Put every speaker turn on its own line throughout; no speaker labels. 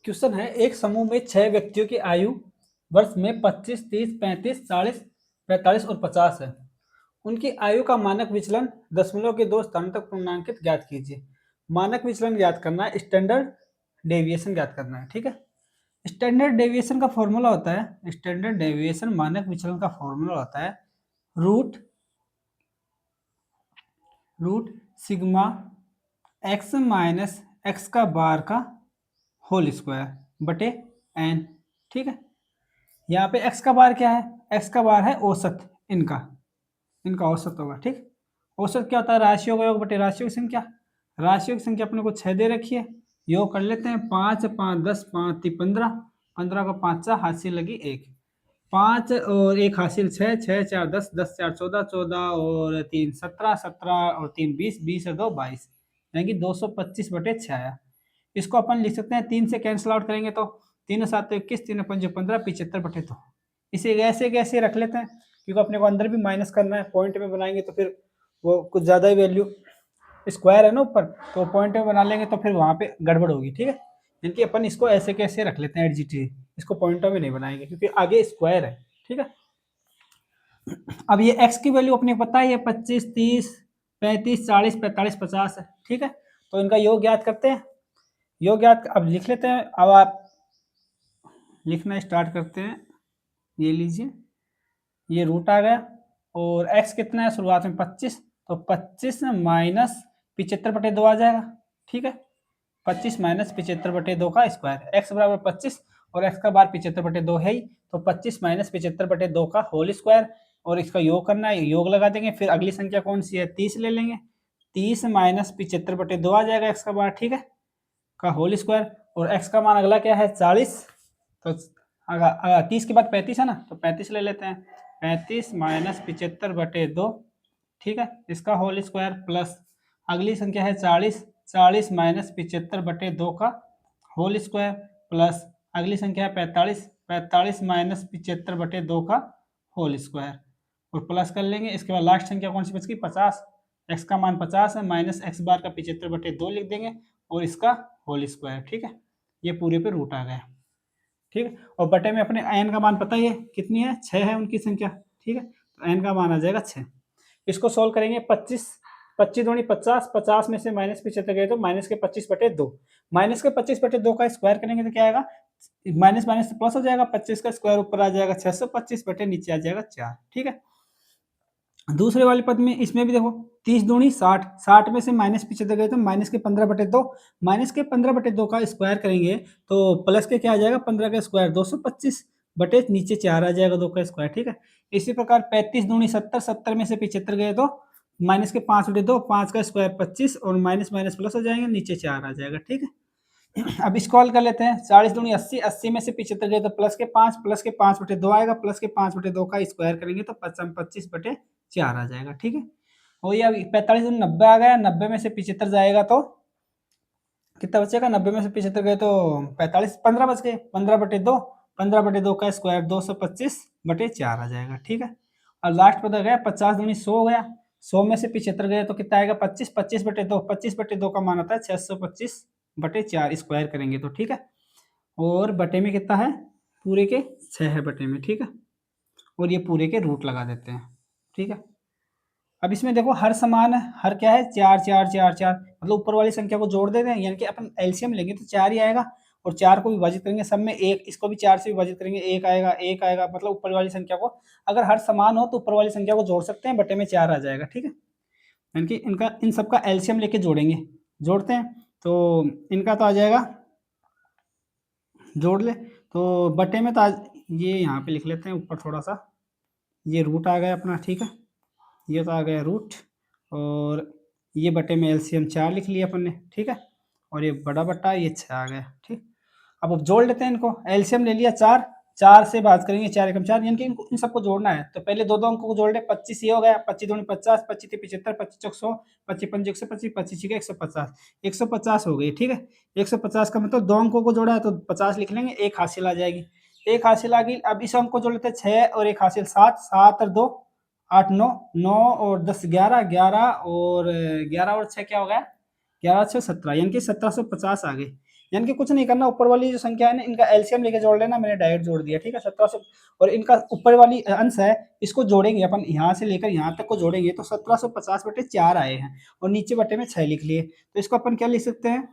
Question है, एक समूह में 6 व्यक्तियों की आयु वर्ष में 25, 30, 35, 40, 45 और 50 है। उनकी आयु का मानक विचलन दशमलव के 2 स्थानों तक पूर्णांकित ज्ञात कीजिए। मानक विचलन ज्ञात करना है, स्टैंडर्ड डेविएशन ज्ञात करना है। ठीक है, स्टैंडर्ड डेविएशन का फॉर्मूला होता है, स्टैंडर्ड डेविएशन मानक विचलन का फॉर्मूला होता है root root sigma x minus x का बार का होल स्क्वायर बटे एन। ठीक है, यहाँ पे x का बार क्या है? x का बार है औसत, इनका इनका औसत होगा। ठीक, औसत क्या होता है? राशियों का योग बटे राशियों की संख्या। राशियों की संख्या अपने को 6 दे रखी है, योग कर लेते हैं। 5 5 10 5 3 15, 15 का 5 हासिल लगी 1, 5 और 1 हासिल 6, 6 4 10, 10 4 14, 14 और 3 17, 17 और 3 20, 20 और 2 22, यानी कि 225 बटे 6 आया। इसको अपन लिख सकते हैं 3 से कैंसिल आउट करेंगे तो 3 7 21, 3 5 15, 75 बटे 2। इसे ऐसे कैसे रख लेते हैं, क्योंकि अपने को अंदर भी माइनस करना है, पॉइंट में बनाएंगे तो फिर वो कुछ ज़्यादा ही वैल्यू, स्क्वायर है ना ऊपर, तो पॉइंट में बना लेंगे तो फिर वहाँ पे गड़बड़ होगी। ठीक है, इनकी अपन इसको ऐसे कैसे रख लेते हैं एडजीटी, इसको पॉइंटों में नहीं बनाएंगे क्योंकि आगे स्क्वायर है। ठीक है, अब ये x की वैल्यू अपने को पता है, ये 25, 30, 35, 40, 45, 50 है। ठीक है, तो इनका योग ज्ञात करते हैं। योग ज्ञात अब लिख लेते हैं। अब आप लिखना स्टार्ट करते हैं। ये लीजिए, ये रूट आ गया और x कितना है शुरुआत में 25, तो 25 माइनस 75 बटे 2 आ जाएगा। ठीक है, 25 माइनस 75 बटे 2 का स्क्वायर, x बराबर 25 और x का बार 75 बटे 2 है ही, तो 25 माइनस 75 बटे 2 का होल स्क्वायर, और इसका योग करना है, योग लगा देंगे। फिर अगली संख्या कौन सी है? 30 ले लेंगे, 30 माइनस 75 बटे 2 आ जाएगा x का बार। ठीक है, का होल स्क्वायर, और x का मान अगला क्या है? 40, तो अगर 30 के बाद 35 है ना, तो 35 ले लेते हैं, 35 माइनस 75 बटे 2। ठीक है, इसका होल स्क्वायर प्लस अगली संख्या है 40, 40 माइनस 75 बटे 2 का होल स्क्वायर प्लस अगली संख्या है 45, 45 माइनस 75 बटे 2 का होल स्क्वायर, और प्लस कर लेंगे। इसके बाद लास्ट संख्या कौन सी बच गई? 50। एक्स का मान 50 है, माइनस एक्स बार का 75 बटे 2 लिख देंगे और इसका होल स्क्वायर। ठीक है, ये पूरे पे रूट आ गया। ठीक है, और बटे में अपने एन का मान पता ही है कितनी है? 6 है उनकी संख्या। ठीक है, तो एन का मान आ जाएगा 6। इसको सोल्व करेंगे। 25, 25 दूनी 50, 50 में से माइनस 75 गए तो माइनस के 25 बटे 2, माइनस के 25 बटे 2 का स्क्वायर करेंगे तो क्या आएगा? माइनस माइनस प्लस हो जाएगा, 25 का स्क्वायर ऊपर आ जाएगा 625 बटे नीचे आ जाएगा 4। ठीक है, दूसरे वाले पद में इसमें भी देखो 30 दूनी 60, 60 में से माइनस 75 गए तो माइनस के 15 बटे 2, माइनस के 15 बटे 2 का स्क्वायर करेंगे तो प्लस के क्या आ जाएगा? 15 का स्क्वायर 225 बटे नीचे 4 आ जाएगा 2 का स्क्वायर। ठीक है, इसी प्रकार 35 दूनी 70, 70 में से 75 गए तो माइनस के 5 बटे 2, 5 का स्क्वायर 25 और माइनस माइनस प्लस हो जाएंगे, नीचे 4 आ जाएगा। ठीक है, अब इसको हल कर लेते हैं। 40 दूनी 80, 80 में से 75 गए तो प्लस के 5, प्लस के 5 बटे 2 आएगा, प्लस के 5 बटे 2 का स्क्वायर करेंगे तो 25 बटे 4 आ जाएगा। ठीक है, और ये अब 45 दूनी 90 आ गया, 90 में से 75 जाएगा तो कितना बचेगा? 90 में से 75 गए तो 45, 15 बच गए, 15 बटे 2, 15 बटे 2 का स्क्वायर 225 बटे 4 आ जाएगा। ठीक है, और लास्ट पता गया 50 दूनी 100 हो गया, 100 में से 75 गए तो कितना आएगा? 25, 25 बटे 2, 25 बटे 2 का मान आता है 625 बटे 4, स्क्वायर करेंगे तो। ठीक है, और बटे में कितना है? पूरे के 6 है बटे में। ठीक है, और ये पूरे के रूट लगा देते हैं। ठीक है, अब इसमें देखो हर समान है, हर क्या है? 4 4 4 4, मतलब ऊपर वाली संख्या को जोड़ देते हैं, यानी कि अपन एलसीएम लेंगे तो 4 ही आएगा, और 4 को विभाजित करेंगे सब में 1, इसको भी 4 से विभाजित करेंगे 1 आएगा, 1 आएगा, मतलब ऊपर वाली संख्या को अगर हर समान हो तो ऊपर वाली संख्या को जोड़ सकते हैं, बटे में 4 आ जाएगा। ठीक है, यानी कि इनका इन सबका एलसीएम लेके जोड़ेंगे, जोड़ते हैं तो इनका तो आ जाएगा, जोड़ ले तो बटे में तो आज ये यहाँ पे लिख लेते हैं ऊपर थोड़ा सा, ये रूट आ गया अपना। ठीक है, ये तो आ गया रूट, और ये बटे में एलसीएम 4 लिख लिया अपन ने। ठीक है, और ये बड़ा बट्टा ये 6 आ गया। ठीक, अब जोड़ लेते हैं इनको। एलसीएम ले लिया 4, 4 से बात करेंगे 4 एकम 4, यानी कि इनको इन सबको जोड़ना है तो पहले दो दो अंकों को जोड़ ले। 25 ये हो गया, 25 दूनी 50, 25 तीन 75, 25 चौक 100, 25 पंजे 125, 25 छीके 150, 150 हो गई। ठीक है, 150 का मतलब दो अंकों को जोड़ा है तो 50 लिख लेंगे, एक हासिल आ जाएगी, एक हासिल आ गई। अब इस अंक को जोड़ लेते हैं 6 और एक हासिल 7, 7 और 2 8, 9, 9 और 10 11, 11 और 11 और 6 क्या हो गया? 11 6 17, यानी कि 1750 आ गए। यानी कि कुछ नहीं करना, ऊपर वाली जो संख्या है ना इनका एलसीएम लेके जोड़ लेना, मैंने डायरेक्ट जोड़ दिया, ठीक है। 1700 और इनका ऊपर वाली अंश है, इसको जोड़ेंगे अपन, यहाँ से लेकर यहाँ तक को जोड़ेंगे तो 1750/4 आए हैं, और नीचे बटे में 6 लिख लिए, तो इसको अपन क्या लिख सकते हैं,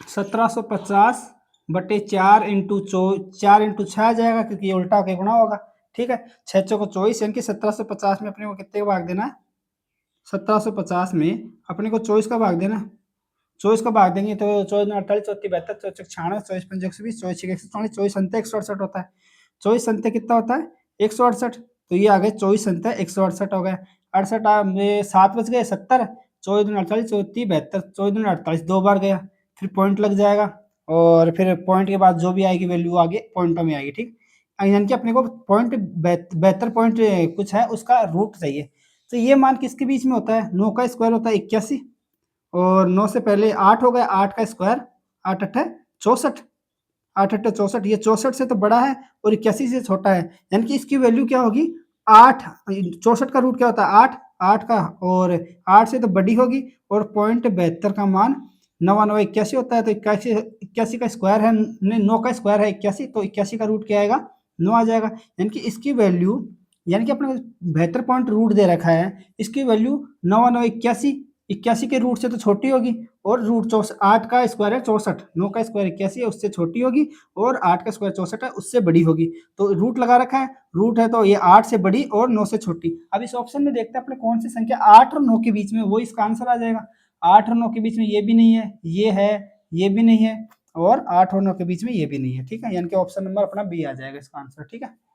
1750/4 इंटू 4 इंटू 6 आ जाएगा, क्योंकि ये उल्टा होके गुणा होगा, ठीक है। 6 चौको 24, यानी कि 1750 में अपने को कितने का भाग देना है, 1750 में अपने को 24 का भाग देना है। 24 का भाग देंगे तो 24 48 72 चौचक 96 24 पंजे 120 24 144 24 अंत 168 होता है। 24 अंत कितना होता है, 168, तो ये आ गए 24 अंत 168 हो गए। 68 में 7 बच गए, 70, 24 दूनी 48 24 72, 24 दूनी 48 दो बार गया, फिर पॉइंट लग जाएगा, और फिर पॉइंट के बाद जो भी आएगी वैल्यू आगे पॉइंटों में आएगी, ठीक। यानी कि अपने को पॉइंट 72 पॉइंट कुछ है उसका रूट चाहिए, तो ये मान किसके बीच में होता है, 9 का स्क्वायर होता है 81, और 9 से पहले 8 हो गया, 8 का स्क्वायर 8 अट्ठे 64, 8 अट्ठे 64, ये 64 से तो बड़ा है और 81 से छोटा है, यानी कि इसकी वैल्यू क्या होगी 8, 64 का रूट क्या होता है 8, 8 का, और 8 से तो बड़ी होगी, और पॉइंट 72 का मान 9 9 81 होता है, तो 81 का स्क्वायर है, 9 का स्क्वायर है 81, तो 81 का रूट क्या आएगा 9 आ जाएगा, यानी कि इसकी वैल्यू, यानी कि अपने 72 पॉइंट रूट दे रखा है, इसकी वैल्यू 9 9 81, 81 के रूट से तो छोटी होगी, और रूट 8 का स्क्वायर है 64, 9 का स्क्वायर 81 है उससे छोटी होगी, और 8 का स्क्वायर 64 है उससे बड़ी होगी, तो रूट लगा रखा है, रूट है तो ये 8 से बड़ी और 9 से छोटी। अब इस ऑप्शन में देखते हैं अपने कौन सी संख्या 8 और 9 के बीच में, वो इसका आंसर आ जाएगा। 8 और 9 के बीच में ये भी नहीं है, ये है, ये भी नहीं है, और 8 और 9 के बीच में ये भी नहीं है, ठीक है, यानी कि ऑप्शन नंबर अपना बी आ जाएगा इसका आंसर, ठीक है।